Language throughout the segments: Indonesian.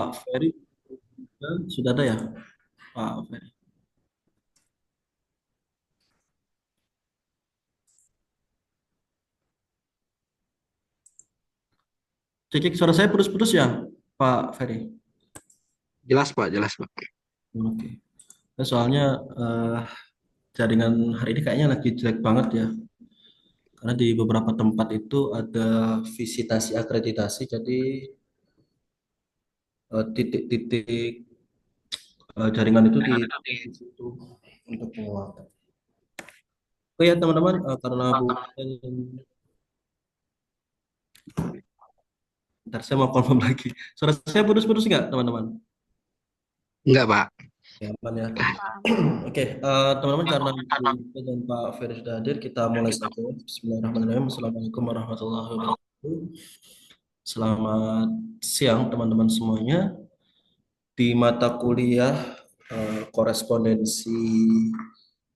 Pak Ferry sudah ada ya, Pak Ferry? Cekik suara saya putus-putus ya, Pak Ferry? Jelas Pak, jelas Pak. Oke. Nah, soalnya eh, jaringan hari ini kayaknya lagi jelek banget ya, karena di beberapa tempat itu ada visitasi akreditasi, jadi titik-titik jaringan itu di situ untuk penguatan. Oh ya teman-teman, karena Bu, ntar saya mau confirm lagi. Suara saya putus-putus nggak teman-teman? Enggak Pak. Ya, aman ya. Oke, teman-teman karena Bu Ita dan Pak Ferry sudah hadir, kita mulai saja. Bismillahirrahmanirrahim. Assalamualaikum warahmatullahi wabarakatuh. Selamat siang teman-teman semuanya. Di mata kuliah korespondensi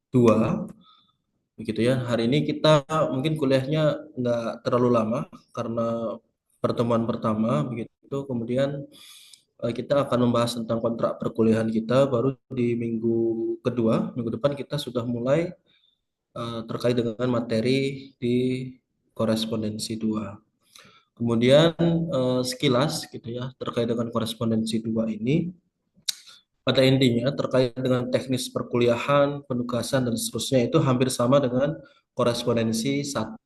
2, begitu ya. Hari ini kita mungkin kuliahnya nggak terlalu lama karena pertemuan pertama, begitu. Kemudian kita akan membahas tentang kontrak perkuliahan kita. Baru di minggu kedua, minggu depan kita sudah mulai terkait dengan materi di korespondensi 2. Kemudian sekilas gitu ya terkait dengan korespondensi 2 ini, pada intinya terkait dengan teknis perkuliahan, penugasan dan seterusnya itu hampir sama dengan korespondensi 1.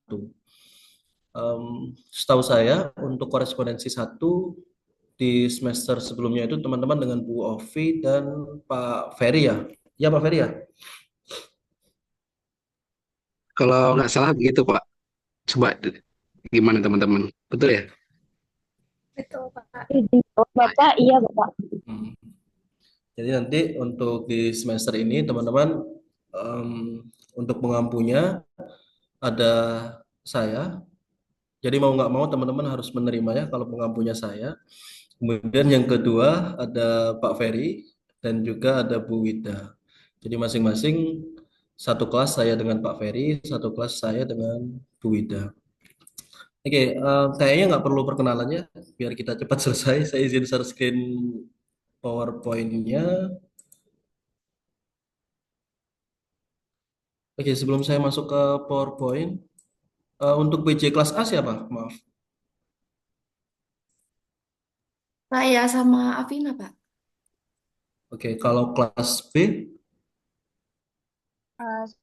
Setahu saya untuk korespondensi 1 di semester sebelumnya itu teman-teman dengan Bu Ovi dan Pak Ferry ya. Ya Pak Ferry ya. Kalau nggak salah begitu Pak. Coba gimana teman-teman? Betul ya? Betul, Pak. Bapak, iya, Bapak. Hmm. Jadi nanti untuk di semester ini teman-teman, em, untuk pengampunya ada saya. Jadi mau nggak mau teman-teman harus menerima ya kalau pengampunya saya. Kemudian yang kedua ada Pak Ferry dan juga ada Bu Wida. Jadi masing-masing satu kelas saya dengan Pak Ferry, satu kelas saya dengan Bu Wida. Oke, kayaknya nggak perlu perkenalannya, biar kita cepat selesai. Saya izin share screen PowerPoint-nya. Oke, sebelum saya masuk ke PowerPoint, untuk BJ kelas A siapa? Maaf. Saya sama Afina, Pak. Oke, kalau kelas B,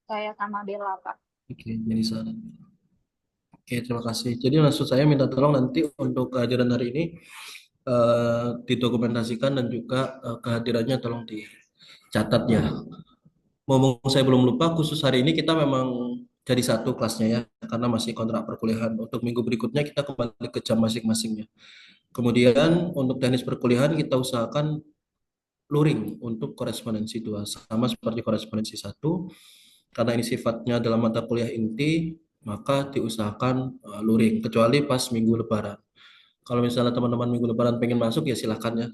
Saya sama Bella, Pak. oke, jadi sana. Oke, terima kasih. Jadi maksud saya minta tolong nanti untuk kehadiran hari ini didokumentasikan dan juga kehadirannya tolong dicatat ya. Ngomong saya belum lupa, khusus hari ini kita memang jadi satu kelasnya ya, karena masih kontrak perkuliahan. Untuk minggu berikutnya kita kembali ke jam masing-masingnya. Kemudian untuk teknis perkuliahan kita usahakan luring untuk korespondensi 2 sama seperti korespondensi 1, karena ini sifatnya dalam mata kuliah inti, maka diusahakan luring kecuali pas minggu lebaran. Kalau misalnya teman-teman minggu lebaran pengen masuk ya silahkan ya.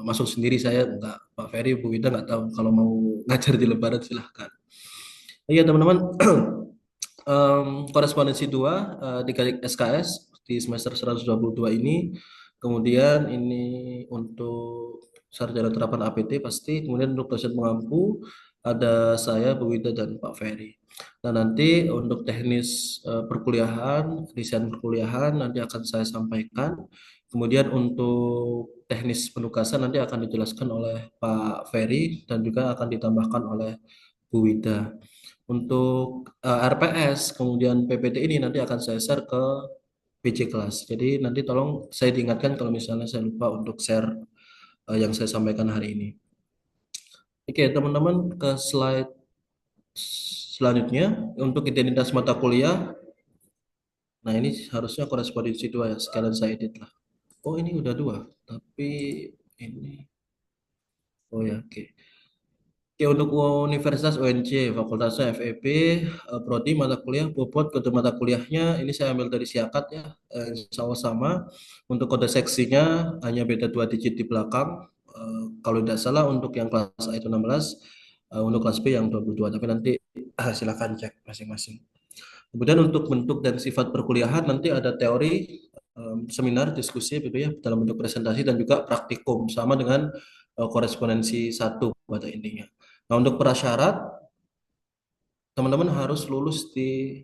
Masuk sendiri, saya enggak, Pak Ferry, Bu Wida nggak tahu kalau mau ngajar di lebaran silahkan. Iya teman-teman, korespondensi 2 di SKS di semester 122 ini. Kemudian ini untuk sarjana terapan APT pasti. Kemudian untuk dosen pengampu ada saya, Bu Wida dan Pak Ferry. Nah nanti untuk teknis perkuliahan, desain perkuliahan nanti akan saya sampaikan. Kemudian untuk teknis penugasan nanti akan dijelaskan oleh Pak Ferry dan juga akan ditambahkan oleh Bu Wida. Untuk RPS, kemudian PPT ini nanti akan saya share ke PJ kelas. Jadi nanti tolong saya diingatkan kalau misalnya saya lupa untuk share yang saya sampaikan hari ini. Oke, teman-teman ke slide selanjutnya untuk identitas mata kuliah. Nah, ini harusnya korespondensi 2 ya. Sekalian saya edit lah. Oh, ini udah 2. Tapi ini, oh ya, oke. Oke, untuk Universitas UNJ, fakultasnya FEB, Prodi mata kuliah, bobot kode mata kuliahnya, ini saya ambil dari Siakat ya, insya Allah sama. Untuk kode seksinya hanya beda 2 digit di belakang. Kalau tidak salah untuk yang kelas A itu 16, untuk kelas B yang 22. Tapi nanti silakan cek masing-masing. Kemudian untuk bentuk dan sifat perkuliahan nanti ada teori, seminar diskusi gitu ya dalam bentuk presentasi dan juga praktikum sama dengan korespondensi satu pada intinya. Nah, untuk prasyarat teman-teman harus lulus di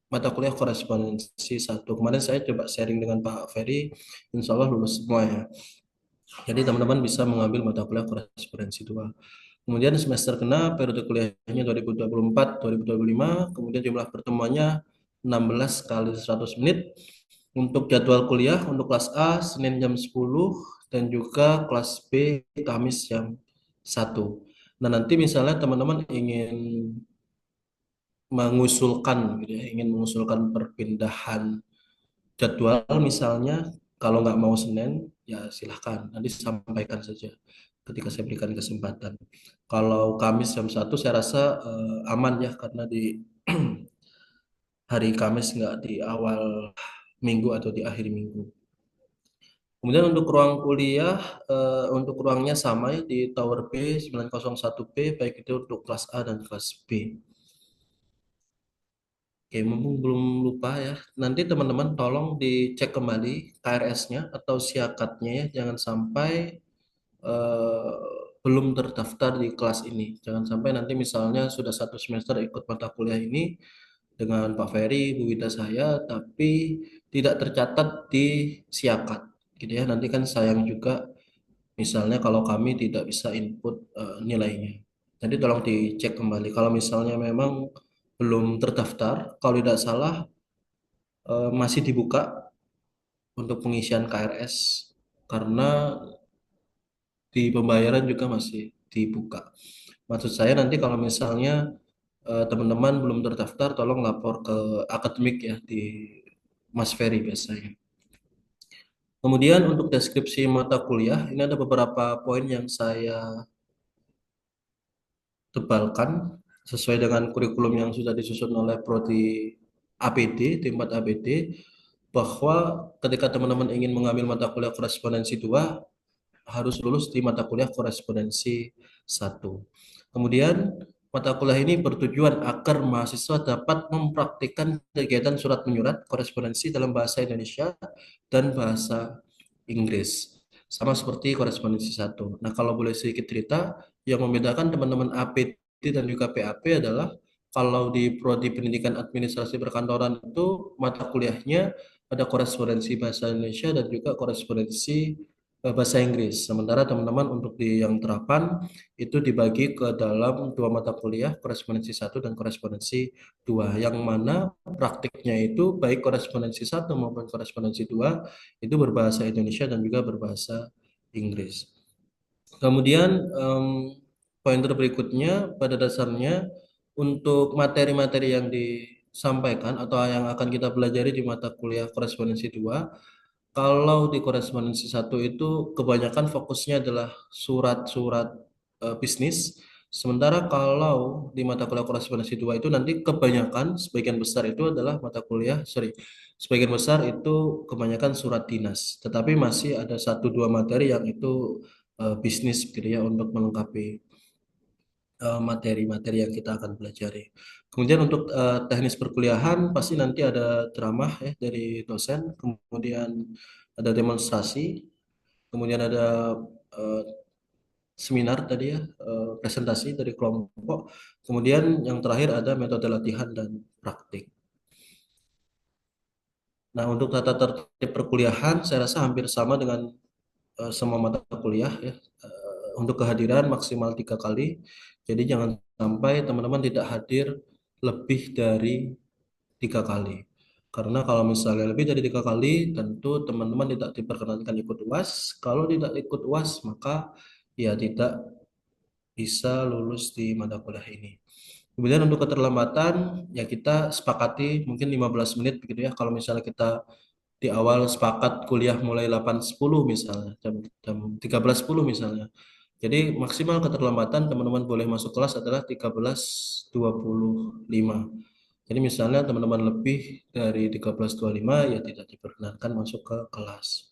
mata kuliah korespondensi satu. Kemarin saya coba sharing dengan Pak Ferry, insya Allah lulus semua ya. Jadi teman-teman bisa mengambil mata kuliah korespondensi 2. Kemudian semester kena periode kuliahnya 2024-2025, kemudian jumlah pertemuannya 16 kali 100 menit. Untuk jadwal kuliah untuk kelas A Senin jam 10 dan juga kelas B Kamis jam 1. Nah, nanti misalnya teman-teman ingin mengusulkan gitu ya, ingin mengusulkan perpindahan jadwal misalnya kalau nggak mau Senin ya silahkan nanti sampaikan saja ketika saya berikan kesempatan. Kalau Kamis jam 1 saya rasa aman ya karena di hari Kamis nggak di awal minggu atau di akhir minggu. Kemudian untuk ruang kuliah, untuk ruangnya sama ya di Tower B 901B, baik itu untuk kelas A dan kelas B. Oke, mumpung belum lupa ya, nanti teman-teman tolong dicek kembali KRS-nya atau siakatnya ya, jangan sampai eh, belum terdaftar di kelas ini. Jangan sampai nanti misalnya sudah satu semester ikut mata kuliah ini dengan Pak Ferry, Bu Wida saya, tapi tidak tercatat di siakat, gitu ya. Nanti kan sayang juga misalnya kalau kami tidak bisa input nilainya. Jadi tolong dicek kembali. Kalau misalnya memang belum terdaftar, kalau tidak salah masih dibuka untuk pengisian KRS karena di pembayaran juga masih dibuka. Maksud saya nanti kalau misalnya teman-teman belum terdaftar, tolong lapor ke akademik ya di Mas Ferry biasanya. Kemudian untuk deskripsi mata kuliah, ini ada beberapa poin yang saya tebalkan sesuai dengan kurikulum yang sudah disusun oleh Prodi APD, tim 4 APD, bahwa ketika teman-teman ingin mengambil mata kuliah korespondensi 2 harus lulus di mata kuliah korespondensi 1. Kemudian mata kuliah ini bertujuan agar mahasiswa dapat mempraktikkan kegiatan surat menyurat korespondensi dalam bahasa Indonesia dan bahasa Inggris. Sama seperti korespondensi satu. Nah, kalau boleh sedikit cerita, yang membedakan teman-teman APT dan juga PAP adalah kalau di Prodi Pendidikan Administrasi Perkantoran itu mata kuliahnya ada korespondensi bahasa Indonesia dan juga korespondensi bahasa Inggris. Sementara teman-teman untuk di yang terapan itu dibagi ke dalam dua mata kuliah, korespondensi satu dan korespondensi dua. Yang mana praktiknya itu baik korespondensi satu maupun korespondensi dua itu berbahasa Indonesia dan juga berbahasa Inggris. Kemudian pointer berikutnya pada dasarnya untuk materi-materi yang disampaikan atau yang akan kita pelajari di mata kuliah korespondensi 2, kalau di korespondensi satu itu kebanyakan fokusnya adalah surat-surat bisnis. Sementara kalau di mata kuliah korespondensi 2 itu nanti kebanyakan sebagian besar itu adalah mata kuliah, sorry, sebagian besar itu kebanyakan surat dinas. Tetapi masih ada satu dua materi yang itu bisnis gitu ya untuk melengkapi materi-materi yang kita akan pelajari. Kemudian untuk teknis perkuliahan pasti nanti ada ceramah ya dari dosen, kemudian ada demonstrasi, kemudian ada eh, seminar tadi ya, presentasi dari kelompok, kemudian yang terakhir ada metode latihan dan praktik. Nah, untuk tata tertib perkuliahan saya rasa hampir sama dengan semua mata kuliah ya. Untuk kehadiran maksimal 3 kali. Jadi jangan sampai teman-teman tidak hadir lebih dari 3 kali. Karena kalau misalnya lebih dari 3 kali, tentu teman-teman tidak diperkenankan ikut UAS. Kalau tidak ikut UAS, maka ya tidak bisa lulus di mata kuliah ini. Kemudian untuk keterlambatan, ya kita sepakati mungkin 15 menit begitu ya. Kalau misalnya kita di awal sepakat kuliah mulai 8.10 misalnya, jam 13.10 misalnya. Jadi maksimal keterlambatan teman-teman boleh masuk kelas adalah 13.25. Jadi misalnya teman-teman lebih dari 13.25 ya tidak diperkenankan masuk ke kelas.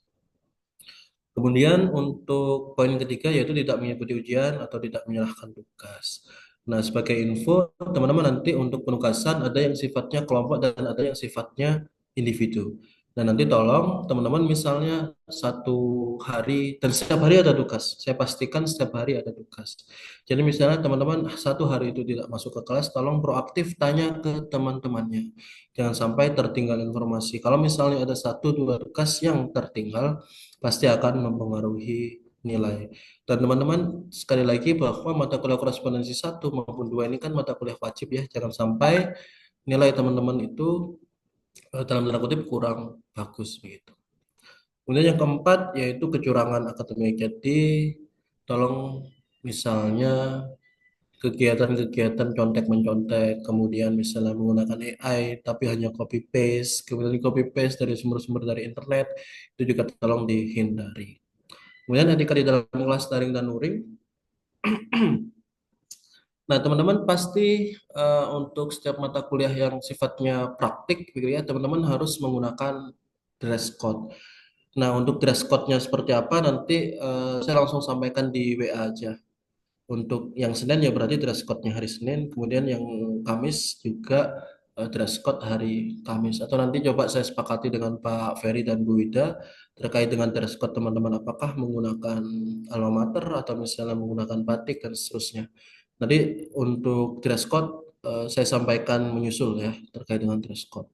Kemudian untuk poin ketiga yaitu tidak mengikuti ujian atau tidak menyalahkan tugas. Nah, sebagai info, teman-teman nanti untuk penugasan ada yang sifatnya kelompok dan ada yang sifatnya individu. Nah, nanti tolong teman-teman misalnya satu hari, dan setiap hari ada tugas. Saya pastikan setiap hari ada tugas. Jadi misalnya teman-teman satu hari itu tidak masuk ke kelas, tolong proaktif tanya ke teman-temannya. Jangan sampai tertinggal informasi. Kalau misalnya ada satu dua tugas yang tertinggal, pasti akan mempengaruhi nilai. Dan teman-teman sekali lagi bahwa mata kuliah korespondensi satu maupun dua ini kan mata kuliah wajib ya. Jangan sampai nilai teman-teman itu dalam tanda kutip kurang bagus begitu. Kemudian yang keempat yaitu kecurangan akademik. Jadi tolong misalnya kegiatan-kegiatan contek-mencontek, kemudian misalnya menggunakan AI tapi hanya copy paste, kemudian copy paste dari sumber-sumber dari internet, itu juga tolong dihindari. Kemudian etika di dalam kelas daring dan luring. Nah, teman-teman pasti untuk setiap mata kuliah yang sifatnya praktik, gitu ya, teman-teman harus menggunakan dress code. Nah, untuk dress code-nya seperti apa nanti saya langsung sampaikan di WA aja. Untuk yang Senin ya berarti dress code-nya hari Senin, kemudian yang Kamis juga dress code hari Kamis. Atau nanti coba saya sepakati dengan Pak Ferry dan Bu Wida terkait dengan dress code teman-teman apakah menggunakan alma mater atau misalnya menggunakan batik dan seterusnya. Nanti untuk dress code saya sampaikan menyusul ya terkait dengan dress code.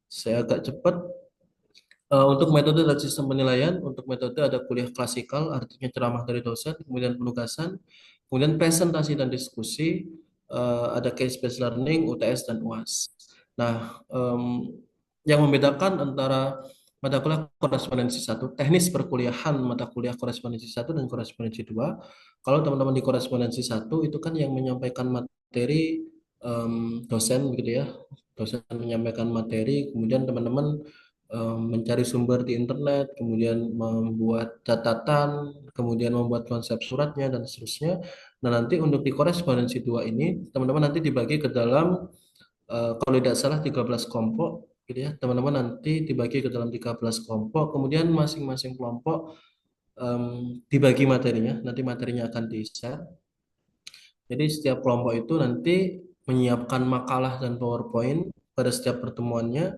Saya agak cepat. Untuk metode dan sistem penilaian, untuk metode ada kuliah klasikal, artinya ceramah dari dosen, kemudian penugasan, kemudian presentasi dan diskusi, ada case-based learning, UTS, dan UAS. Nah, yang membedakan antara mata kuliah korespondensi satu, teknis perkuliahan mata kuliah korespondensi satu dan korespondensi dua. Kalau teman-teman di korespondensi satu itu kan yang menyampaikan materi dosen begitu ya, dosen menyampaikan materi, kemudian teman-teman mencari sumber di internet, kemudian membuat catatan, kemudian membuat konsep suratnya dan seterusnya. Nah, nanti untuk di korespondensi dua ini, teman-teman nanti dibagi ke dalam kalau tidak salah 13 kelompok gitu ya. Teman-teman nanti dibagi ke dalam 13 kelompok, kemudian masing-masing kelompok dibagi materinya, nanti materinya akan di-share. Jadi setiap kelompok itu nanti menyiapkan makalah dan PowerPoint pada setiap pertemuannya.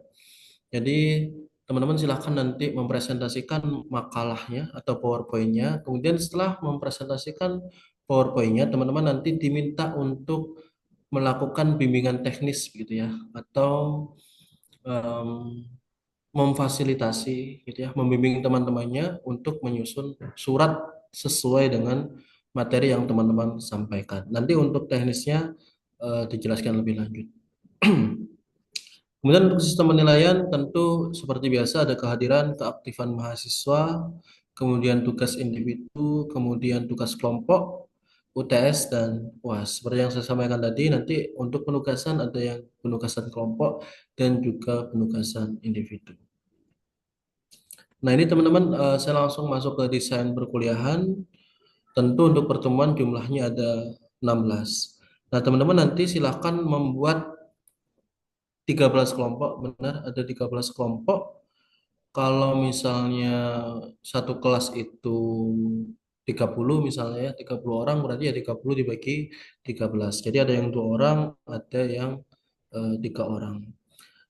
Jadi teman-teman silahkan nanti mempresentasikan makalahnya atau PowerPoint-nya. Kemudian setelah mempresentasikan PowerPoint-nya, teman-teman nanti diminta untuk melakukan bimbingan teknis gitu ya, atau em, memfasilitasi gitu ya, membimbing teman-temannya untuk menyusun surat sesuai dengan materi yang teman-teman sampaikan. Nanti untuk teknisnya dijelaskan lebih lanjut. Kemudian untuk sistem penilaian tentu seperti biasa ada kehadiran, keaktifan mahasiswa, kemudian tugas individu, kemudian tugas kelompok, UTS dan UAS. Seperti yang saya sampaikan tadi, nanti untuk penugasan ada yang penugasan kelompok dan juga penugasan individu. Nah, ini teman-teman saya langsung masuk ke desain perkuliahan. Tentu untuk pertemuan jumlahnya ada 16. Nah, teman-teman nanti silahkan membuat 13 kelompok, benar ada 13 kelompok. Kalau misalnya satu kelas itu 30 misalnya ya, 30 orang berarti ya 30 dibagi 13. Jadi ada yang 2 orang, ada yang 3 orang.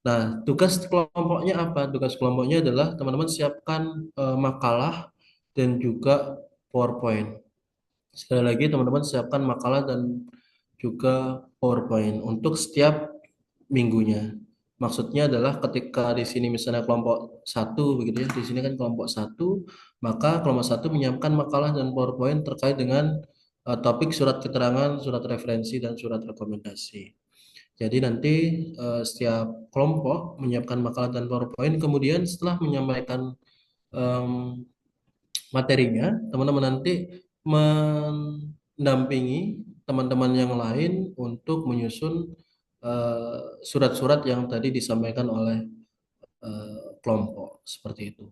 Nah, tugas kelompoknya apa? Tugas kelompoknya adalah teman-teman siapkan makalah dan juga PowerPoint. Sekali lagi teman-teman siapkan makalah dan juga PowerPoint untuk setiap minggunya. Maksudnya adalah ketika di sini misalnya kelompok satu begitu ya, di sini kan kelompok satu, maka kelompok satu menyiapkan makalah dan PowerPoint terkait dengan topik surat keterangan, surat referensi dan surat rekomendasi. Jadi nanti setiap kelompok menyiapkan makalah dan PowerPoint, kemudian setelah menyampaikan em, materinya, teman-teman nanti mendampingi teman-teman yang lain untuk menyusun surat-surat yang tadi disampaikan oleh kelompok seperti itu.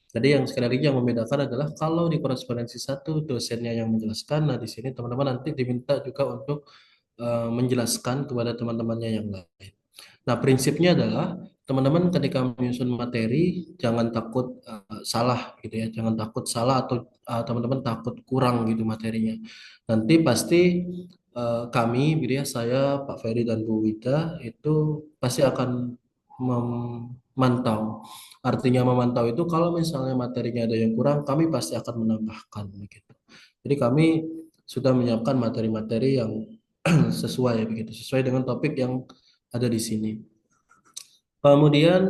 Jadi yang sekali lagi yang membedakan adalah kalau di korespondensi satu dosennya yang menjelaskan, nah di sini teman-teman nanti diminta juga untuk menjelaskan kepada teman-temannya yang lain. Nah, prinsipnya adalah teman-teman ketika menyusun materi jangan takut salah gitu ya, jangan takut salah atau teman-teman takut kurang gitu materinya. Nanti pasti kami, gitu ya, saya, Pak Ferry dan Bu Wida itu pasti akan memantau. Artinya memantau itu kalau misalnya materinya ada yang kurang, kami pasti akan menambahkan begitu. Jadi kami sudah menyiapkan materi-materi yang sesuai begitu, sesuai dengan topik yang ada di sini. Kemudian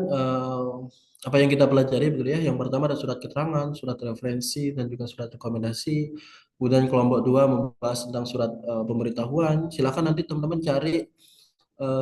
apa yang kita pelajari begitu ya? Yang pertama ada surat keterangan, surat referensi, dan juga surat rekomendasi. Kemudian kelompok dua membahas tentang surat pemberitahuan. Silakan nanti teman-teman cari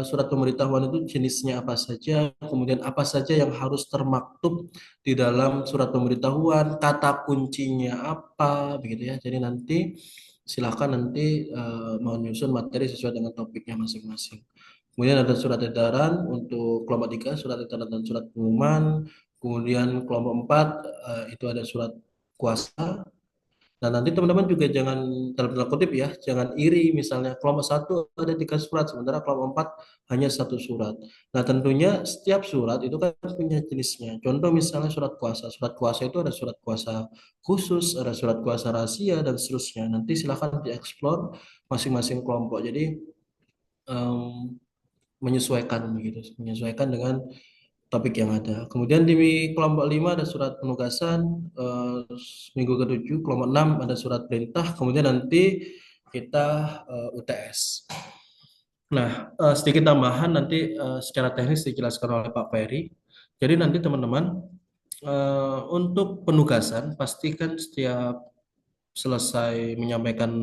surat pemberitahuan itu jenisnya apa saja, kemudian apa saja yang harus termaktub di dalam surat pemberitahuan, kata kuncinya apa, begitu ya. Jadi nanti silakan nanti menyusun materi sesuai dengan topiknya masing-masing. Kemudian ada surat edaran untuk kelompok 3, surat edaran dan surat pengumuman. Kemudian kelompok 4 itu ada surat kuasa. Nah, nanti teman-teman juga jangan dalam tanda kutip ya, jangan iri misalnya kelompok satu ada 3 surat, sementara kelompok 4 hanya 1 surat. Nah, tentunya setiap surat itu kan punya jenisnya. Contoh misalnya surat kuasa. Surat kuasa itu ada surat kuasa khusus, ada surat kuasa rahasia, dan seterusnya. Nanti silahkan dieksplor masing-masing kelompok. Jadi em, menyesuaikan begitu, menyesuaikan dengan topik yang ada. Kemudian di kelompok 5 ada surat penugasan, minggu ke-7, kelompok 6 ada surat perintah, kemudian nanti kita UTS. Nah, sedikit tambahan nanti secara teknis dijelaskan oleh Pak Ferry. Jadi nanti teman-teman untuk penugasan pastikan setiap selesai menyampaikan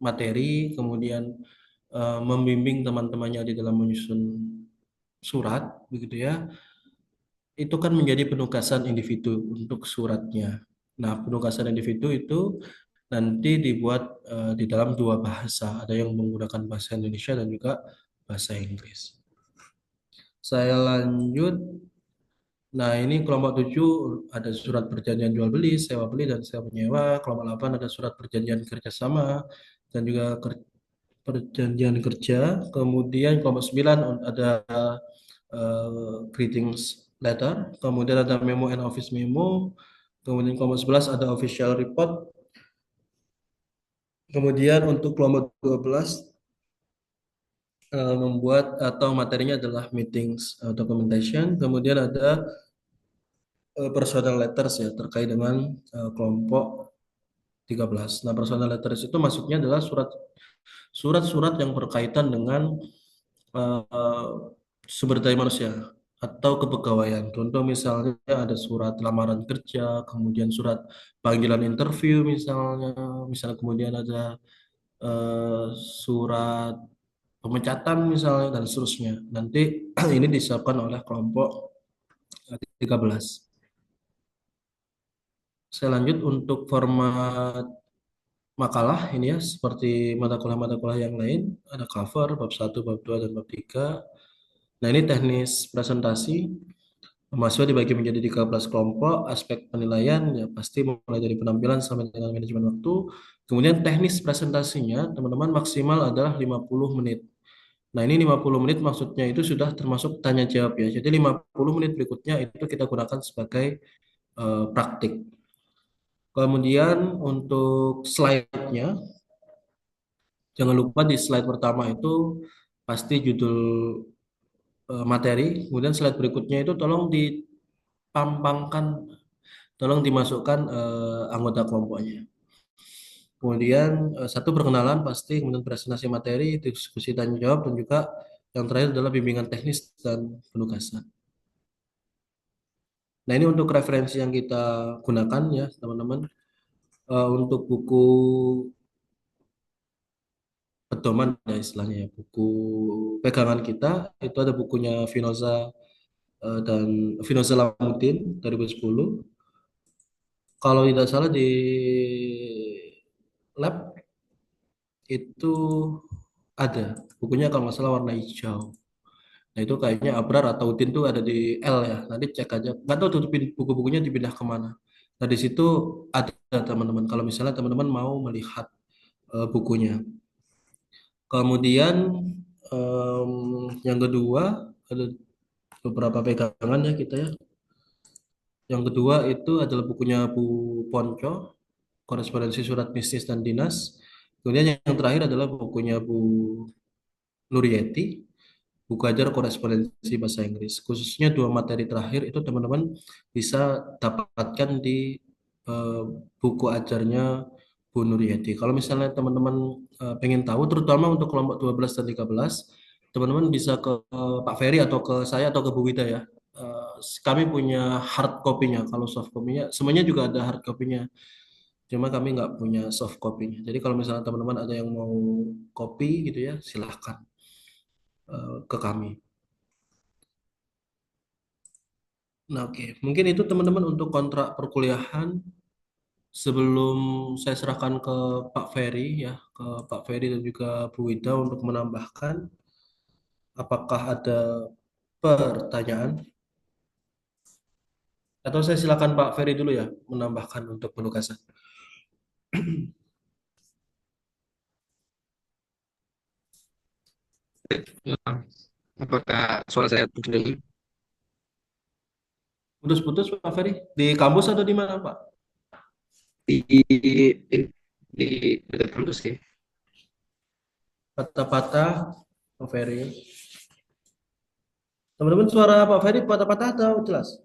materi, kemudian membimbing teman-temannya di dalam menyusun surat, begitu ya, itu kan menjadi penugasan individu untuk suratnya. Nah, penugasan individu itu nanti dibuat di dalam 2 bahasa, ada yang menggunakan bahasa Indonesia dan juga bahasa Inggris. Saya lanjut. Nah, ini kelompok 7 ada surat perjanjian jual beli, sewa beli, dan sewa menyewa. Kelompok 8 ada surat perjanjian kerjasama dan juga perjanjian kerja. Kemudian kelompok 9 ada greetings letter. Kemudian ada memo and office memo. Kemudian kelompok 11 ada official report. Kemudian untuk kelompok 12 membuat atau materinya adalah meetings documentation. Kemudian ada personal letters ya terkait dengan kelompok 13. Nah, personal letters itu maksudnya adalah surat-surat yang berkaitan dengan eh, sumber daya manusia atau kepegawaian. Contoh misalnya ada surat lamaran kerja, kemudian surat panggilan interview misalnya kemudian ada eh, surat pemecatan misalnya dan seterusnya. Nanti ini disiapkan oleh kelompok 13. Saya lanjut untuk format makalah ini ya seperti mata kuliah yang lain, ada cover bab 1, bab 2 dan bab 3. Nah, ini teknis presentasi. Mahasiswa dibagi menjadi 13 kelompok, aspek penilaian ya pasti mulai dari penampilan sampai dengan manajemen waktu. Kemudian teknis presentasinya teman-teman maksimal adalah 50 menit. Nah, ini 50 menit maksudnya itu sudah termasuk tanya jawab ya. Jadi 50 menit berikutnya itu kita gunakan sebagai praktik. Kemudian untuk slide-nya, jangan lupa di slide pertama itu pasti judul materi. Kemudian slide berikutnya itu tolong dipampangkan, tolong dimasukkan anggota kelompoknya. Kemudian satu perkenalan pasti, kemudian presentasi materi, diskusi tanya jawab, dan juga yang terakhir adalah bimbingan teknis dan penugasan. Nah, ini untuk referensi yang kita gunakan ya teman-teman. Untuk buku pedoman ya istilahnya ya, buku pegangan kita itu ada bukunya dan Vinoza Lamuddin 2010. Kalau tidak salah di lab itu ada bukunya kalau nggak salah warna hijau. Nah, itu kayaknya Abrar atau Udin tuh ada di L ya. Nanti cek aja. Nggak tahu tuh buku-bukunya dipindah kemana. Nah, di situ ada teman-teman. Kalau misalnya teman-teman mau melihat bukunya. Kemudian yang kedua ada beberapa pegangan ya kita ya. Yang kedua itu adalah bukunya Bu Ponco, Korespondensi Surat Bisnis dan Dinas. Kemudian yang terakhir adalah bukunya Bu Nurieti, buku ajar korespondensi bahasa Inggris. Khususnya dua materi terakhir itu teman-teman bisa dapatkan di eh, buku ajarnya Bu Nuryeti. Kalau misalnya teman-teman pengen tahu, terutama untuk kelompok 12 dan 13, teman-teman bisa ke Pak Ferry atau ke saya atau ke Bu Wida ya. Eh, Kami punya hard copy-nya. Kalau soft copy-nya, semuanya juga ada hard copy-nya. Cuma kami nggak punya soft copy-nya. Jadi kalau misalnya teman-teman ada yang mau copy gitu ya, silahkan ke kami. Nah, oke. Mungkin itu teman-teman untuk kontrak perkuliahan. Sebelum saya serahkan ke Pak Ferry ya, ke Pak Ferry dan juga Bu Wida untuk menambahkan, apakah ada pertanyaan? Atau saya silakan Pak Ferry dulu ya, menambahkan untuk penugasan. Eh, Apakah suara saya terdengar? Putus-putus Pak Ferry, di kampus atau di mana Pak? Di di dekat kampus sih. Patah-patah Pak Ferry. Teman-teman suara Pak Ferry patah-patah atau jelas?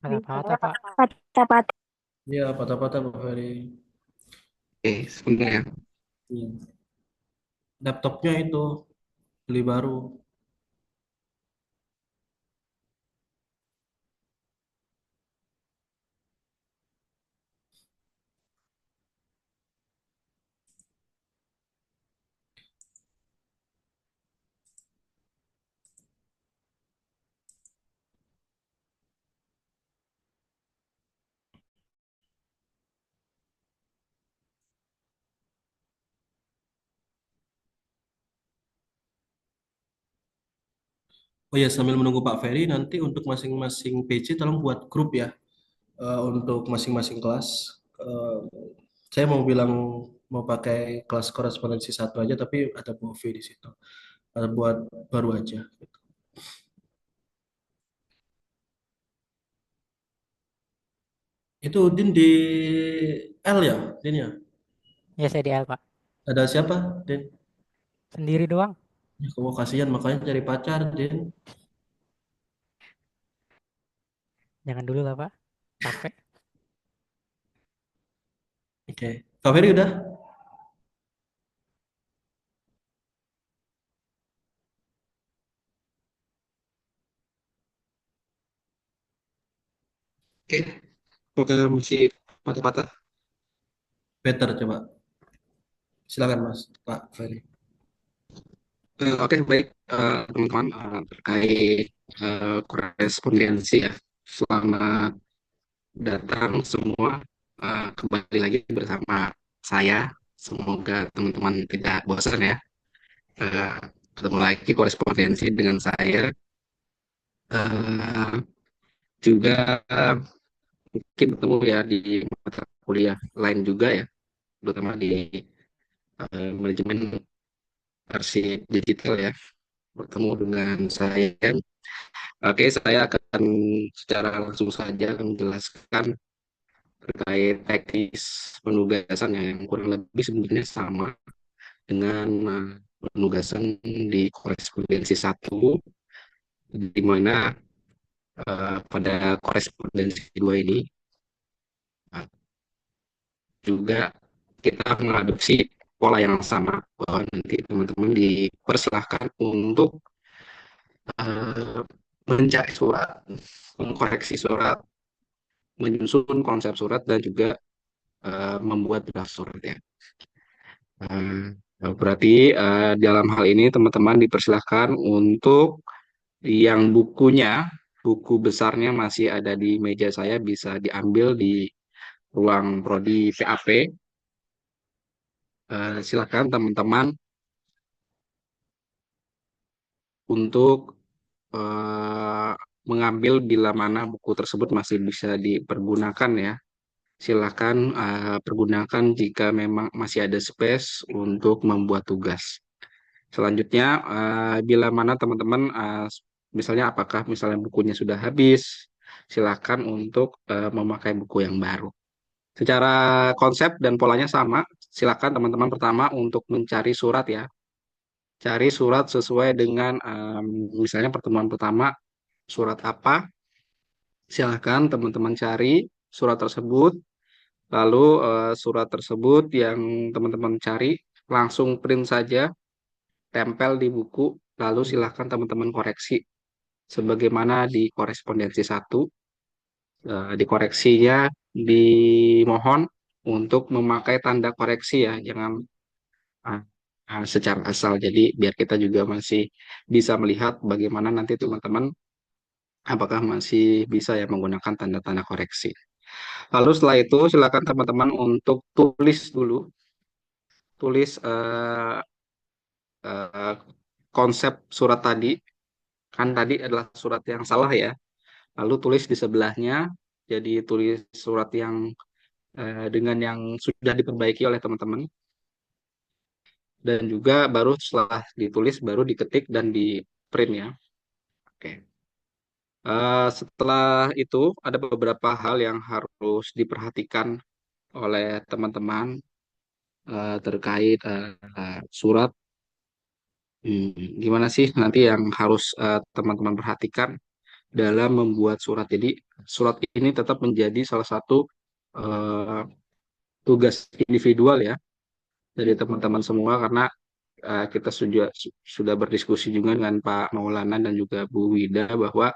Patah-patah, Pak. Patah-patah. Iya, patah-patah Pak Ferry. Oke, sebentar ya. Iya. Laptopnya itu beli baru. Oh ya, sambil menunggu Pak Ferry, nanti untuk masing-masing PC tolong buat grup ya, untuk masing-masing kelas. Eh, saya mau bilang mau pakai kelas korespondensi satu aja, tapi ada Bu Ovi di situ. Ada buat baru aja. Itu Din di L ya, Din ya. Ya, saya di L, Pak. Ada siapa, Din? Sendiri doang. Ya, kamu kasihan makanya cari pacar, Din. Jangan dulu lah, Pak. Capek. Oke, Kak Ferry udah? Oke, apakah masih patah-patah? Better coba. Silakan Mas, Pak Ferry. Oke, baik teman-teman, terkait korespondensi ya. Selamat datang semua, kembali lagi bersama saya. Semoga teman-teman tidak bosan ya. Eh, Ketemu lagi korespondensi dengan saya. Eh, Juga mungkin bertemu ya di mata kuliah lain juga ya, terutama di manajemen arsip digital ya, bertemu dengan saya. Oke, saya akan secara langsung saja menjelaskan terkait teknis penugasan yang kurang lebih sebenarnya sama dengan penugasan di korespondensi satu, di mana pada korespondensi dua ini juga kita mengadopsi pola yang sama, bahwa nanti teman-teman dipersilahkan untuk eh, mencari surat, mengkoreksi surat, menyusun konsep surat, dan juga membuat draft surat ya. Berarti dalam hal ini teman-teman dipersilahkan untuk yang buku besarnya masih ada di meja saya, bisa diambil di ruang prodi PAP. Silakan teman-teman untuk eh, mengambil bila mana buku tersebut masih bisa dipergunakan ya. Silakan pergunakan jika memang masih ada space untuk membuat tugas. Selanjutnya, bila mana teman-teman misalnya apakah misalnya bukunya sudah habis, silakan untuk memakai buku yang baru. Secara konsep dan polanya sama, silakan teman-teman pertama untuk mencari surat ya. cari surat sesuai dengan misalnya pertemuan pertama surat apa, silahkan teman-teman cari surat tersebut, lalu surat tersebut yang teman-teman cari langsung print saja, tempel di buku, lalu silahkan teman-teman koreksi sebagaimana di korespondensi satu. Dikoreksinya dimohon untuk memakai tanda koreksi ya, jangan ah, secara asal. Jadi biar kita juga masih bisa melihat bagaimana nanti teman-teman apakah masih bisa ya menggunakan tanda-tanda koreksi. Lalu setelah itu silakan teman-teman untuk tulis dulu, tulis eh, konsep surat tadi. Kan tadi adalah surat yang salah ya. Lalu tulis di sebelahnya, jadi tulis surat yang dengan yang sudah diperbaiki oleh teman-teman. Dan juga baru setelah ditulis baru diketik dan di print ya. Oke. Setelah itu ada beberapa hal yang harus diperhatikan oleh teman-teman terkait surat. Gimana sih nanti yang harus teman-teman perhatikan dalam membuat surat. Jadi surat ini tetap menjadi salah satu eh, tugas individual ya dari teman-teman semua karena kita sudah berdiskusi juga dengan Pak Maulana dan juga Bu Wida bahwa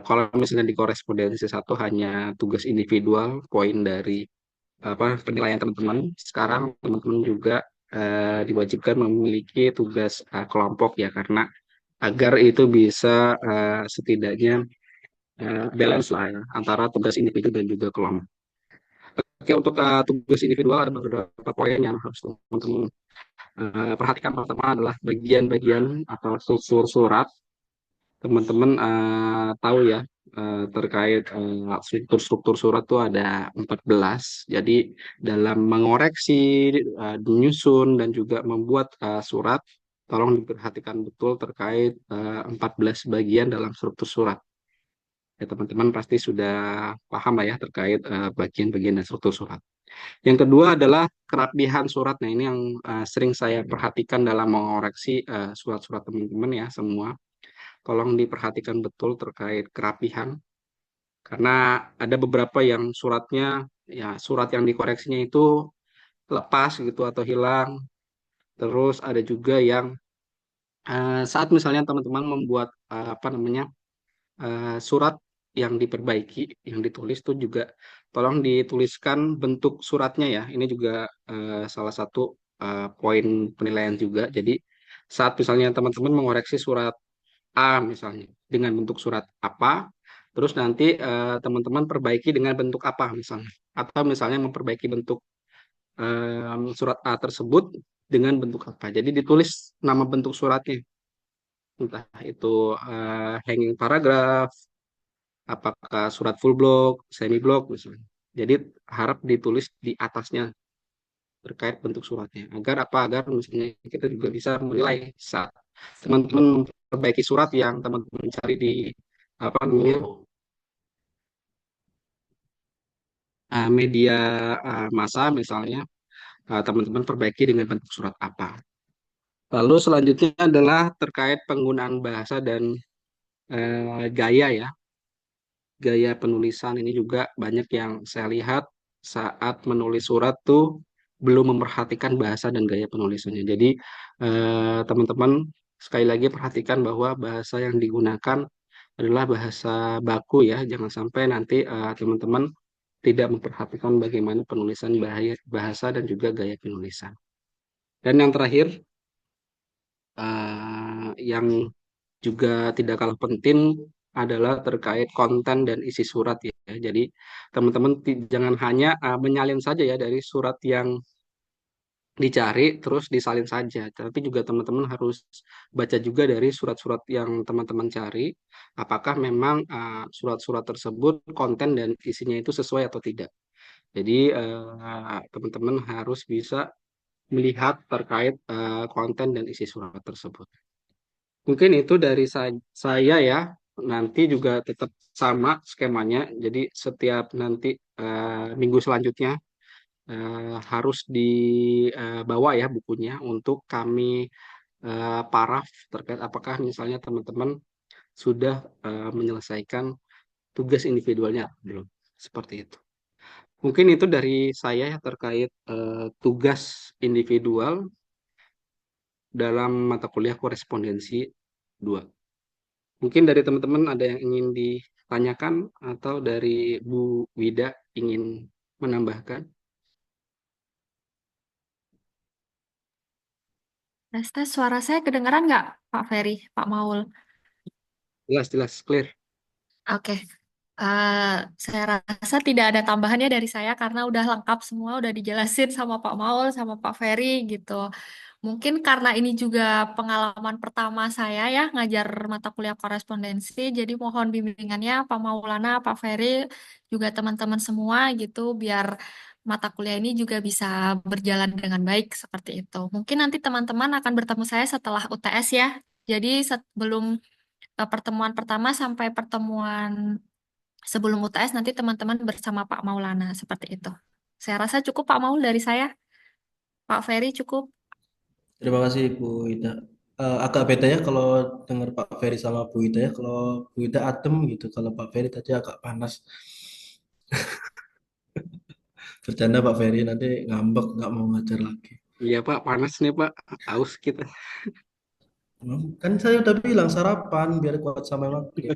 kalau misalnya di korespondensi satu hanya tugas individual, poin dari apa penilaian teman-teman, sekarang teman-teman juga diwajibkan memiliki tugas kelompok ya karena agar itu bisa setidaknya balance lah ya, antara tugas individu dan juga kelompok. Oke, untuk tugas individual ada beberapa poin yang harus teman-teman perhatikan. Pertama adalah bagian-bagian atau struktur surat. Teman-teman tahu ya terkait struktur-struktur surat itu ada 14. Jadi dalam mengoreksi, menyusun dan juga membuat surat, tolong diperhatikan betul terkait 14 bagian dalam struktur surat. Ya, teman-teman pasti sudah paham lah ya terkait bagian-bagian dan struktur surat. Yang kedua adalah kerapihan surat. Nah, ini yang sering saya perhatikan dalam mengoreksi surat-surat teman-teman ya semua. Tolong diperhatikan betul terkait kerapihan karena ada beberapa yang suratnya ya surat yang dikoreksinya itu lepas gitu atau hilang. Terus ada juga yang saat misalnya teman-teman membuat apa namanya surat yang diperbaiki, yang ditulis tuh juga tolong dituliskan bentuk suratnya ya. Ini juga salah satu poin penilaian juga. Jadi saat misalnya teman-teman mengoreksi surat A misalnya dengan bentuk surat apa, terus nanti teman-teman perbaiki dengan bentuk apa misalnya. Atau misalnya memperbaiki bentuk surat A tersebut dengan bentuk apa. Jadi ditulis nama bentuk suratnya. Entah itu hanging paragraph, apakah surat full block, semi block misalnya. Jadi harap ditulis di atasnya terkait bentuk suratnya. Agar apa? Agar misalnya kita juga bisa menilai saat teman-teman memperbaiki surat yang teman-teman cari di apa namanya media massa misalnya teman-teman perbaiki dengan bentuk surat apa. Lalu selanjutnya adalah terkait penggunaan bahasa dan gaya ya. Gaya penulisan ini juga banyak yang saya lihat saat menulis surat tuh belum memperhatikan bahasa dan gaya penulisannya. Jadi teman-teman sekali lagi perhatikan bahwa bahasa yang digunakan adalah bahasa baku ya. Jangan sampai nanti teman-teman tidak memperhatikan bagaimana penulisan bahasa dan juga gaya penulisan. Dan yang terakhir yang juga tidak kalah penting adalah terkait konten dan isi surat ya. Jadi teman-teman jangan hanya menyalin saja ya dari surat yang dicari terus disalin saja, tapi juga teman-teman harus baca juga dari surat-surat yang teman-teman cari, apakah memang surat-surat tersebut konten dan isinya itu sesuai atau tidak. Jadi teman-teman harus bisa melihat terkait konten dan isi surat tersebut. Mungkin itu dari saya ya. Nanti juga tetap sama skemanya. Jadi setiap nanti minggu selanjutnya harus dibawa ya bukunya untuk kami paraf terkait apakah misalnya teman-teman sudah menyelesaikan tugas individualnya belum. Seperti itu. Mungkin itu dari saya ya terkait tugas individual dalam mata kuliah korespondensi 2. Mungkin dari teman-teman ada yang ingin ditanyakan atau dari Bu Wida ingin menambahkan? Tes suara saya kedengaran nggak, Pak Ferry, Pak Maul? Jelas-jelas clear. Oke. Saya rasa tidak ada tambahannya dari saya karena udah lengkap semua, udah dijelasin sama Pak Maul, sama Pak Ferry gitu. Mungkin karena ini juga pengalaman pertama saya ya ngajar mata kuliah korespondensi, jadi mohon bimbingannya Pak Maulana, Pak Ferry, juga teman-teman semua gitu, biar mata kuliah ini juga bisa berjalan dengan baik seperti itu. Mungkin nanti teman-teman akan bertemu saya setelah UTS ya. Jadi sebelum pertemuan pertama sampai pertemuan sebelum UTS nanti teman-teman bersama Pak Maulana seperti itu. Saya rasa cukup Pak Maul dari saya. Pak Ferry cukup. Terima kasih Bu Ida. Agak beda ya kalau dengar Pak Ferry sama Bu Ida ya. Kalau Bu Ida adem gitu, kalau Pak Ferry tadi agak panas. Bercanda Pak Ferry, nanti ngambek nggak mau ngajar lagi. Iya Pak, panas nih Pak, aus kita. Kan saya udah bilang sarapan biar kuat sama maghrib.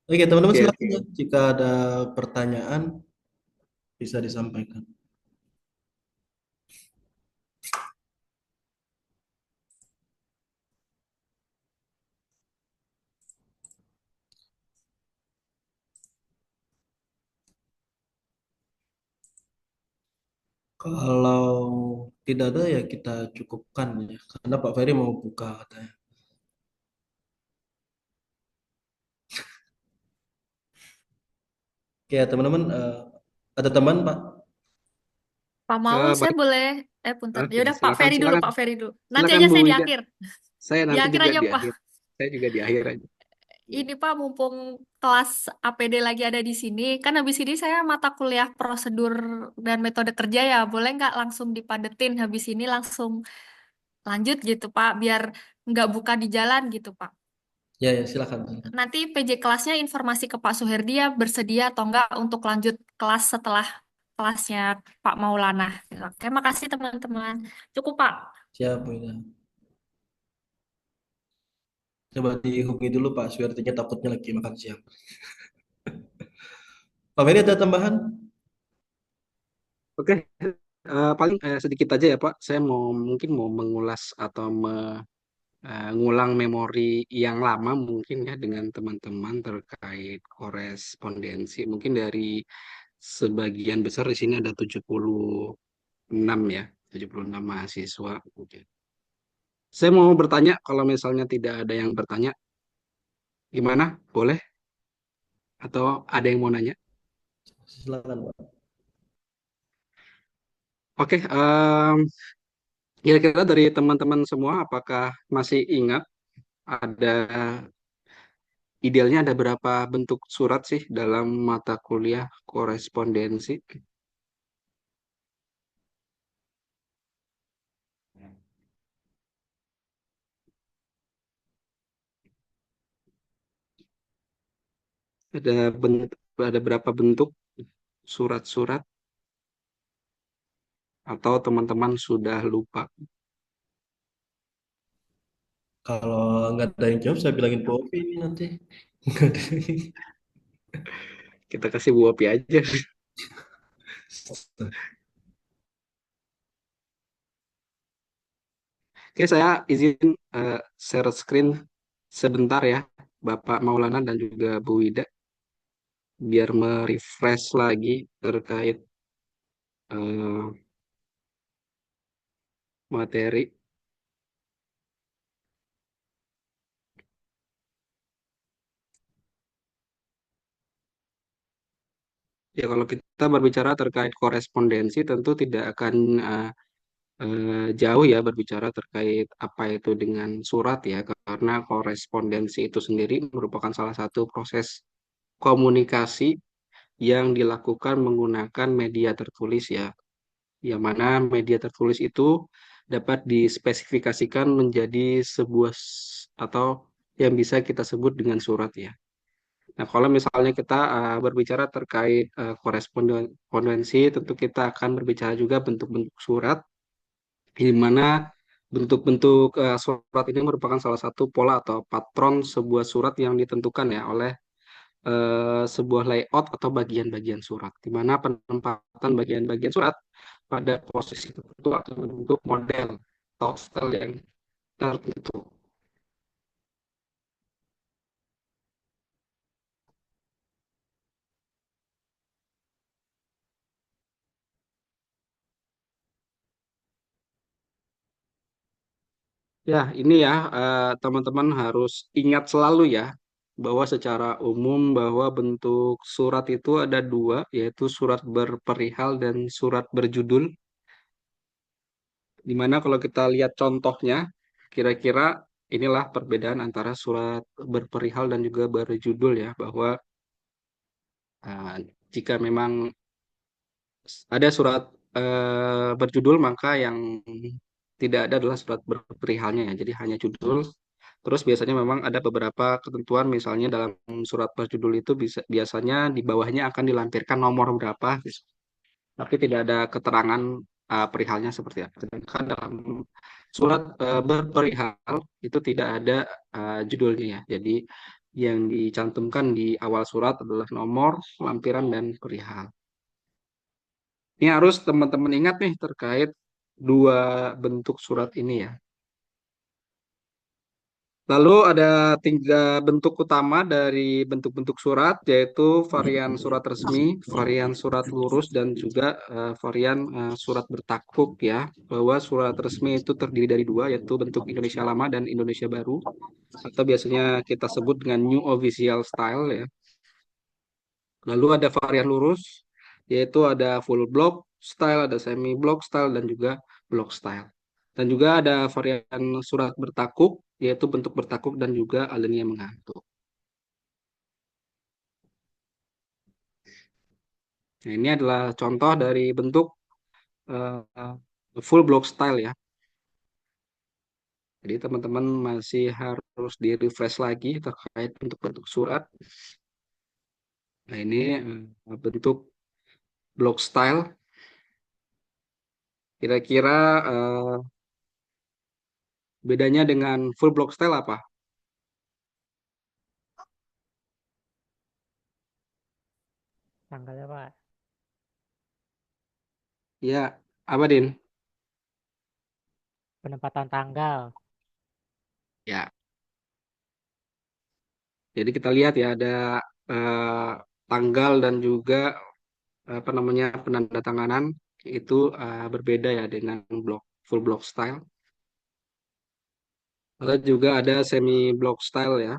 Oke teman-teman Oke, silakan oke. ya. Jika ada pertanyaan bisa disampaikan. Kalau tidak ada ya kita cukupkan ya. Karena Pak Ferry mau buka katanya. Oke ya teman-teman, ada teman Pak? Pak Maul, saya Baik, boleh, punten. Ya oke, udah Pak silakan, Ferry dulu, silakan, Pak Ferry dulu. Nanti silakan aja Bu saya di Wida. akhir. Saya Di nanti akhir juga aja, di Pak. akhir. Saya juga di akhir aja. Ini Pak, mumpung kelas APD lagi ada di sini, kan habis ini saya mata kuliah prosedur dan metode kerja ya. Boleh nggak langsung dipadetin habis ini langsung lanjut gitu, Pak, biar nggak buka di jalan gitu, Pak. Ya ya silakan. Silakan. Nanti PJ kelasnya informasi ke Pak Suherdi ya bersedia atau enggak untuk lanjut kelas setelah kelasnya Pak Maulana. Oke, makasih teman-teman. Cukup, Pak. Siap Bu Ida. Coba dihubungi dulu Pak Suartinya takutnya lagi makan siang. Pak Ferry ada tambahan? Oke, paling sedikit aja ya Pak. Saya mungkin mau mengulas atau ngulang memori yang lama mungkin ya dengan teman-teman terkait korespondensi. Mungkin dari sebagian besar di sini ada 76 ya, 76 mahasiswa. Oke. Saya mau bertanya, kalau misalnya tidak ada yang bertanya, gimana? Boleh? Atau ada yang mau nanya? Silakan Pak. Oke, kira-kira dari teman-teman semua, apakah masih ingat ada idealnya ada berapa bentuk surat sih dalam mata kuliah korespondensi? Ada ada berapa bentuk surat-surat atau teman-teman sudah lupa? Kalau nggak ada yang jawab, saya bilangin Bu Opi ini nanti. Nggak ada Kita kasih Bu Opi aja. Oke, saya izin share screen sebentar ya, Bapak Maulana dan juga Bu Wida, biar merefresh lagi terkait eh, materi. Ya, kalau kita berbicara terkait korespondensi, tentu tidak akan jauh ya berbicara terkait apa itu dengan surat ya, karena korespondensi itu sendiri merupakan salah satu proses komunikasi yang dilakukan menggunakan media tertulis ya, yang mana media tertulis itu dapat dispesifikasikan menjadi sebuah atau yang bisa kita sebut dengan surat ya. Nah, kalau misalnya kita berbicara terkait korespondensi, tentu kita akan berbicara juga bentuk-bentuk surat, di mana bentuk-bentuk surat ini merupakan salah satu pola atau patron sebuah surat yang ditentukan ya oleh sebuah layout atau bagian-bagian surat, di mana penempatan bagian-bagian surat pada posisi tertentu atau bentuk model atau style yang tertentu. Ya, ini ya teman-teman harus ingat selalu ya bahwa secara umum bahwa bentuk surat itu ada dua, yaitu surat berperihal dan surat berjudul. Dimana kalau kita lihat contohnya, kira-kira inilah perbedaan antara surat berperihal dan juga berjudul ya, bahwa uh, jika memang ada surat berjudul, maka yang tidak ada adalah surat berperihalnya ya, jadi hanya judul. Terus biasanya memang ada beberapa ketentuan, misalnya dalam surat berjudul itu biasanya di bawahnya akan dilampirkan nomor berapa, tapi tidak ada keterangan perihalnya seperti apa. Sedangkan dalam surat berperihal itu tidak ada judulnya ya. Jadi yang dicantumkan di awal surat adalah nomor, lampiran, dan perihal. Ini harus teman-teman ingat nih terkait dua bentuk surat ini ya. Lalu ada tiga bentuk utama dari bentuk-bentuk surat, yaitu varian surat resmi, varian surat lurus, dan juga varian surat bertakuk ya. Bahwa surat resmi itu terdiri dari dua, yaitu bentuk Indonesia Lama dan Indonesia Baru, atau biasanya kita sebut dengan New Official Style ya. Lalu ada varian lurus, yaitu ada full block style, ada semi block style, dan juga block style. Dan juga ada varian surat bertakuk, yaitu bentuk bertakuk dan juga alinea mengantuk. Nah, ini adalah contoh dari bentuk full block style ya. Jadi teman-teman masih harus di-refresh lagi terkait bentuk-bentuk surat. Nah, ini bentuk block style. Kira-kira bedanya dengan full block style apa? Tanggalnya Pak. Ya, apa Din? Penempatan tanggal. Ya, jadi kita lihat ya ada eh, tanggal dan juga apa namanya penandatanganan itu berbeda ya dengan full block style. Lalu juga ada semi block style ya,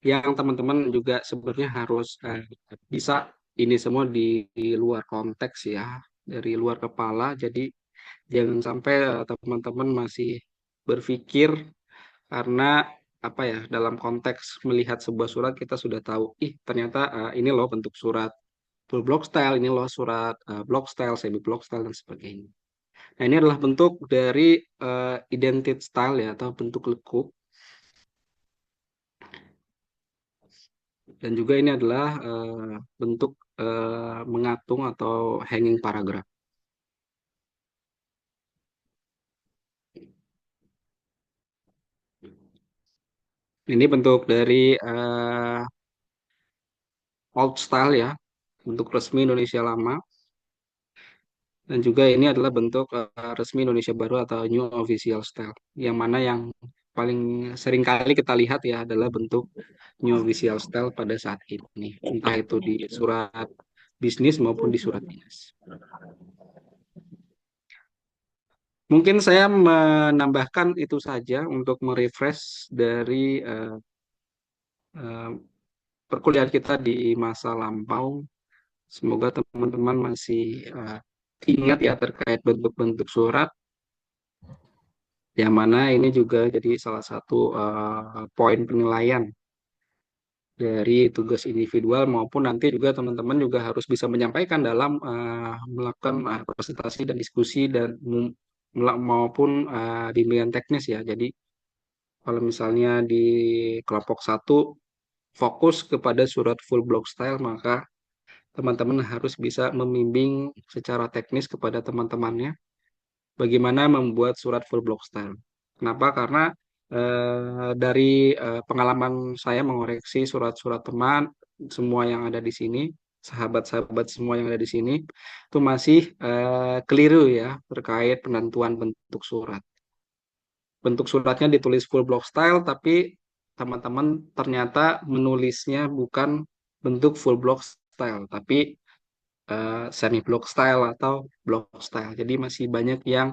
yang teman-teman juga sebenarnya harus bisa ini semua di luar konteks ya, dari luar kepala. Jadi jangan sampai teman-teman masih berpikir karena apa ya, dalam konteks melihat sebuah surat kita sudah tahu, ih ternyata ini loh bentuk surat full block style, ini loh surat block style, semi block style, dan sebagainya. Nah, ini adalah bentuk dari identity style ya, atau bentuk lekuk. Dan juga ini adalah bentuk mengatung atau hanging paragraph. Ini bentuk dari old style ya, bentuk resmi Indonesia Lama. Dan juga ini adalah bentuk resmi Indonesia Baru atau New Official Style. Yang mana yang paling sering kali kita lihat ya adalah bentuk New Official Style pada saat ini. Entah itu di surat bisnis maupun di surat dinas. Mungkin saya menambahkan itu saja untuk merefresh dari eh, perkuliahan kita di masa lampau. Semoga teman-teman masih ingat ya terkait bentuk-bentuk surat, yang mana ini juga jadi salah satu poin penilaian dari tugas individual maupun nanti juga teman-teman juga harus bisa menyampaikan dalam melakukan presentasi dan diskusi dan maupun bimbingan teknis ya. Jadi kalau misalnya di kelompok satu fokus kepada surat full block style, maka teman-teman harus bisa membimbing secara teknis kepada teman-temannya bagaimana membuat surat full block style. Kenapa? Karena dari pengalaman saya mengoreksi surat-surat teman, semua yang ada di sini, sahabat-sahabat semua yang ada di sini, itu masih keliru ya terkait penentuan bentuk surat. Bentuk suratnya ditulis full block style, tapi teman-teman ternyata menulisnya bukan bentuk full block style, tapi semi block style atau block style. Jadi masih banyak yang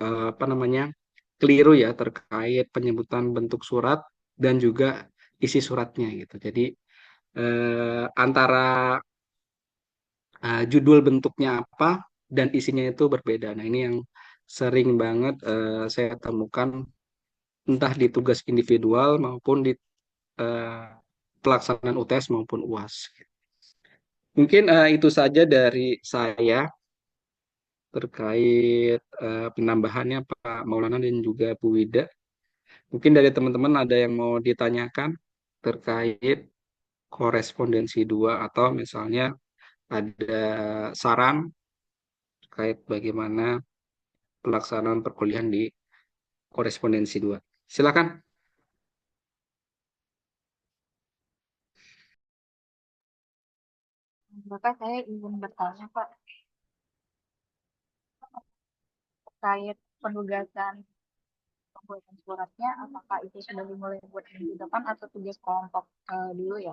apa namanya keliru ya terkait penyebutan bentuk surat dan juga isi suratnya gitu. Jadi antara judul bentuknya apa dan isinya itu berbeda. Nah, ini yang sering banget saya temukan entah di tugas individual maupun di eh, pelaksanaan UTS maupun UAS. Mungkin itu saja dari saya terkait penambahannya Pak Maulana dan juga Bu Wida. Mungkin dari teman-teman ada yang mau ditanyakan terkait korespondensi 2 atau misalnya ada saran terkait bagaimana pelaksanaan perkuliahan di korespondensi 2. Silakan. Bapak, saya ingin bertanya, Pak, terkait penugasan pembuatan suratnya, apakah itu sudah dimulai buat minggu depan atau tugas kelompok dulu ya?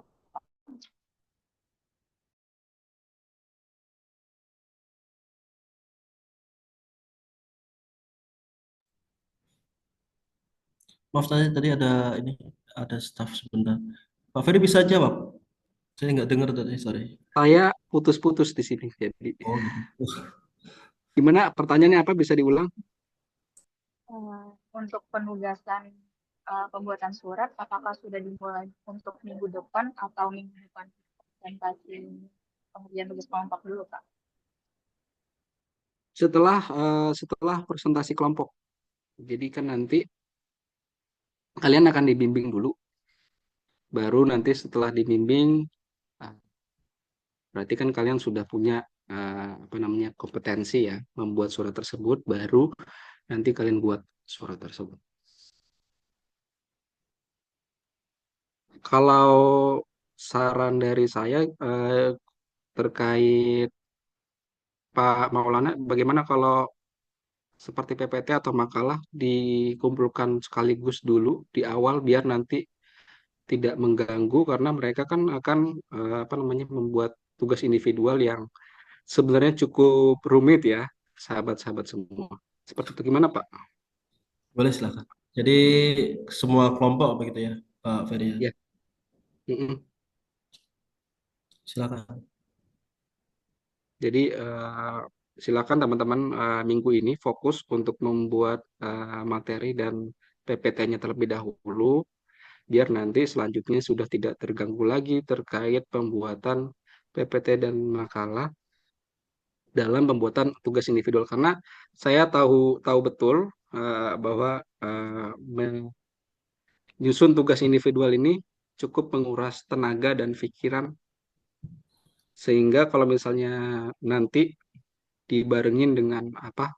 Maaf tadi ada staff sebentar. Pak Ferry bisa jawab? Saya nggak dengar tadi, sorry. Saya putus-putus di sini. Jadi Oh gitu. gimana pertanyaannya apa bisa diulang? Untuk penugasan pembuatan surat, apakah sudah dimulai untuk minggu depan atau minggu depan presentasi pengerjaan tugas kelompok dulu, Pak? Setelah presentasi kelompok. Jadi kan nanti kalian akan dibimbing dulu. Baru nanti setelah dibimbing ah, berarti kan kalian sudah punya apa namanya kompetensi ya membuat surat tersebut, baru nanti kalian buat surat tersebut. Kalau saran dari saya terkait Pak Maulana, bagaimana kalau seperti PPT atau makalah dikumpulkan sekaligus dulu di awal biar nanti tidak mengganggu karena mereka kan akan apa namanya membuat tugas individual yang sebenarnya cukup rumit ya, sahabat-sahabat semua. Seperti itu gimana, Pak? Boleh silakan. Jadi semua kelompok begitu ya, Pak Ferry ya. Ya. Mm-mm. Silakan. Jadi silakan teman-teman minggu ini fokus untuk membuat materi dan PPT-nya terlebih dahulu, biar nanti selanjutnya sudah tidak terganggu lagi terkait pembuatan PPT dan makalah dalam pembuatan tugas individual. Karena saya tahu tahu betul bahwa menyusun tugas individual ini cukup menguras tenaga dan pikiran, sehingga kalau misalnya nanti dibarengin dengan apa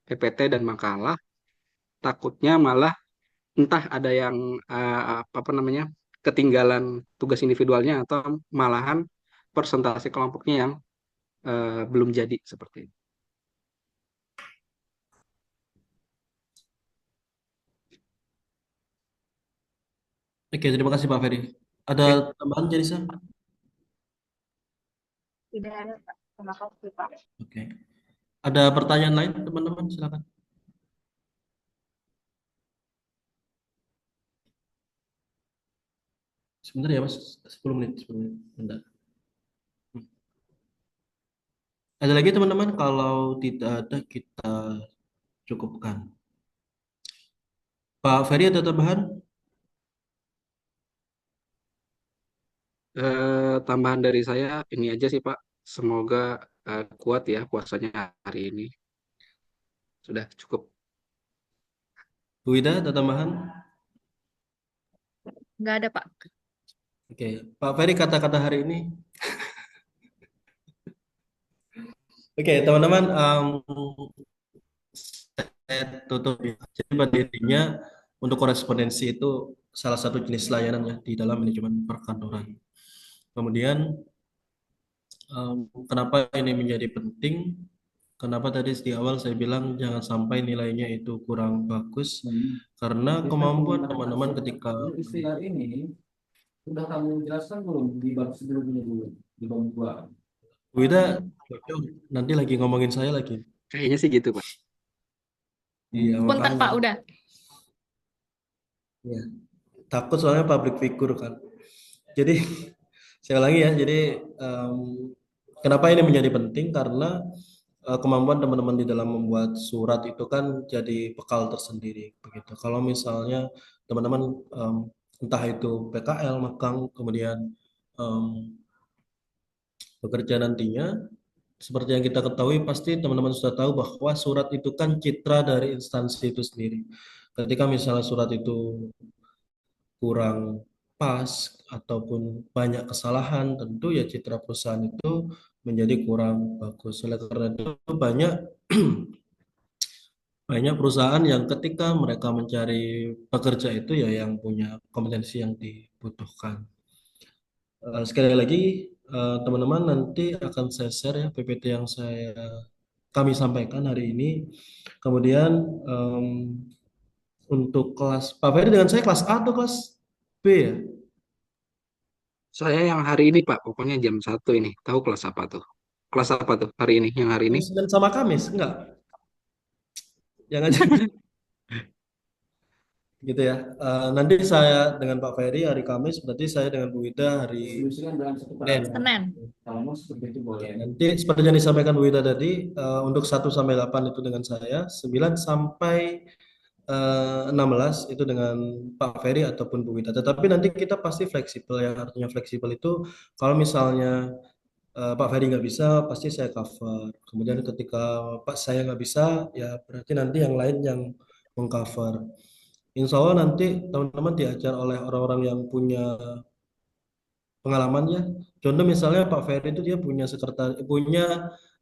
PPT dan makalah, takutnya malah entah ada yang apa namanya ketinggalan tugas individualnya atau malahan presentasi kelompoknya yang belum jadi seperti itu. Oke, terima kasih Pak Ferry. Ada Oke, tambahan, Janisa? Tidak ada, Pak. Terima kasih, Pak. Oke. Ada pertanyaan lain, teman-teman? Silakan. Sebentar ya, Mas. 10 menit, 10 menit. Bentar. Ada lagi teman-teman? Kalau tidak ada, kita cukupkan. Pak Ferry ada tambahan? Tambahan dari saya ini aja sih Pak. Semoga kuat ya puasanya hari ini. Sudah cukup. Bu Ida, ada tambahan? Nggak ada, Pak. Oke, Pak Ferry kata-kata hari ini. Oke, teman-teman, saya tutup ya. Jadi pada intinya untuk korespondensi itu salah satu jenis layanan ya di dalam manajemen perkantoran. Kemudian kenapa ini menjadi penting? Kenapa tadi di awal saya bilang jangan sampai nilainya itu kurang bagus karena kemampuan teman-teman ketika Istilah ini sudah kamu jelaskan belum di bab sebelumnya dulu di bab 2? Bu Ida nanti lagi ngomongin saya lagi. Kayaknya sih gitu Pak. Iya, Punten, makanya. Pak, udah. Ya, takut soalnya public figure kan. Jadi saya ulangi ya. Jadi em, kenapa ini menjadi penting? Karena kemampuan teman-teman di dalam membuat surat itu kan jadi bekal tersendiri begitu. Kalau misalnya teman-teman entah itu PKL, magang, kemudian em, bekerja nantinya, seperti yang kita ketahui pasti teman-teman sudah tahu bahwa surat itu kan citra dari instansi itu sendiri. Ketika misalnya surat itu kurang pas ataupun banyak kesalahan, tentu ya citra perusahaan itu menjadi kurang bagus. Oleh karena itu banyak banyak perusahaan yang ketika mereka mencari pekerja itu ya yang punya kompetensi yang dibutuhkan. Sekali lagi teman-teman nanti akan saya share ya PPT yang kami sampaikan hari ini. Kemudian em, untuk kelas Pak Ferry dengan saya kelas A atau kelas B ya? Saya yang hari ini Pak, pokoknya jam 1 ini. Tahu kelas apa tuh? Kelas apa tuh hari ini? Yang hari ini? Senin sama Kamis enggak? Jangan gitu ya. Nanti saya dengan Pak Ferry hari Kamis, berarti saya dengan Bu Ida hari Solusikan dalam satu Senin. paragraf. Senin. Kalau mau seperti itu boleh. Nanti seperti yang disampaikan Bu Ida tadi, untuk 1 sampai 8 itu dengan saya, 9 sampai 16 itu dengan Pak Ferry ataupun Bu Ida. Tetapi nanti kita pasti fleksibel ya, artinya fleksibel itu kalau misalnya Pak Ferry nggak bisa, pasti saya cover. Kemudian ketika Pak saya nggak bisa, ya berarti nanti yang lain yang mengcover. Insya Allah nanti teman-teman diajar oleh orang-orang yang punya pengalamannya. Contoh misalnya Pak Ferry itu dia punya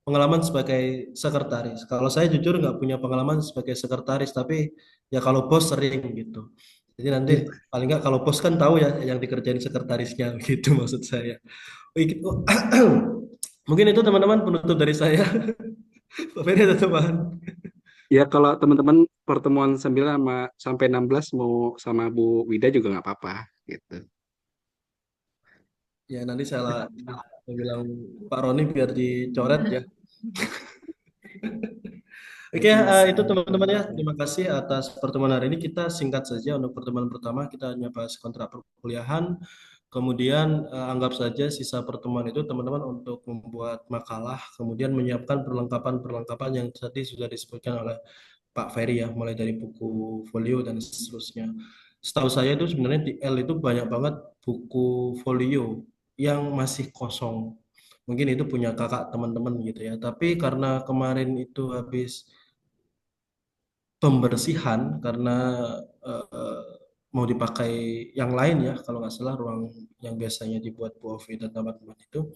pengalaman sebagai sekretaris. Kalau saya jujur nggak punya pengalaman sebagai sekretaris, tapi ya kalau bos sering gitu. Jadi nanti paling nggak kalau bos kan tahu ya yang dikerjain sekretarisnya gitu maksud saya. Oh, mungkin itu teman-teman penutup dari saya. Pak Ferry ada tambahan? Ya kalau teman-teman pertemuan 9 sampai 16 mau sama Bu Wida juga nggak apa-apa gitu. Ya nanti saya bilang Pak Roni biar dicoret ya. Oke, itu teman-teman ya. Terima kasih atas pertemuan hari ini. Kita singkat saja untuk pertemuan pertama kita hanya bahas kontrak perkuliahan. Kemudian anggap saja sisa pertemuan itu teman-teman untuk membuat makalah, kemudian menyiapkan perlengkapan-perlengkapan yang tadi sudah disebutkan oleh Pak Ferry ya, mulai dari buku folio dan seterusnya. Setahu saya itu sebenarnya di L itu banyak banget buku folio yang masih kosong. Mungkin itu punya kakak teman-teman gitu ya. Tapi karena kemarin itu habis pembersihan karena eh, mau dipakai yang lain ya, kalau nggak salah ruang yang biasanya dibuat Bu Ovi dan teman-teman itu.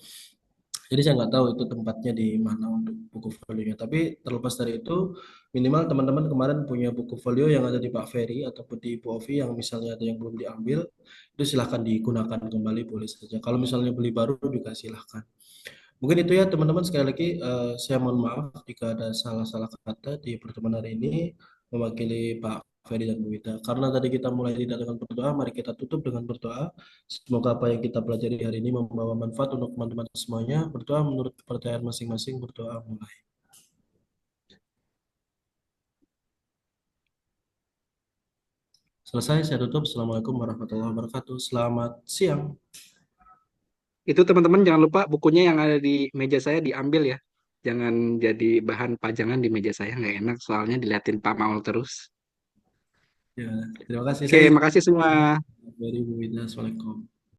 Jadi saya nggak tahu itu tempatnya di mana untuk buku folionya. Tapi terlepas dari itu, minimal teman-teman kemarin punya buku folio yang ada di Pak Ferry ataupun di Bu Ovi yang misalnya ada yang belum diambil, itu silahkan digunakan kembali boleh saja. Kalau misalnya beli baru juga silahkan. Mungkin itu ya teman-teman, sekali lagi saya mohon maaf jika ada salah-salah kata di pertemuan hari ini mewakili Pak Ferry dan Bu Wita. Karena tadi kita mulai tidak dengan berdoa, mari kita tutup dengan berdoa. Semoga apa yang kita pelajari hari ini membawa manfaat untuk teman-teman semuanya. Berdoa menurut kepercayaan masing-masing, berdoa mulai. Selesai, saya tutup. Assalamualaikum warahmatullahi wabarakatuh. Selamat siang. Itu teman-teman jangan lupa bukunya yang ada di meja saya diambil ya. Jangan jadi bahan pajangan di meja saya, nggak enak soalnya diliatin Pak Maul terus. Ya, terima kasih. Oke, makasih semua. Dari Bu Wita. Assalamualaikum.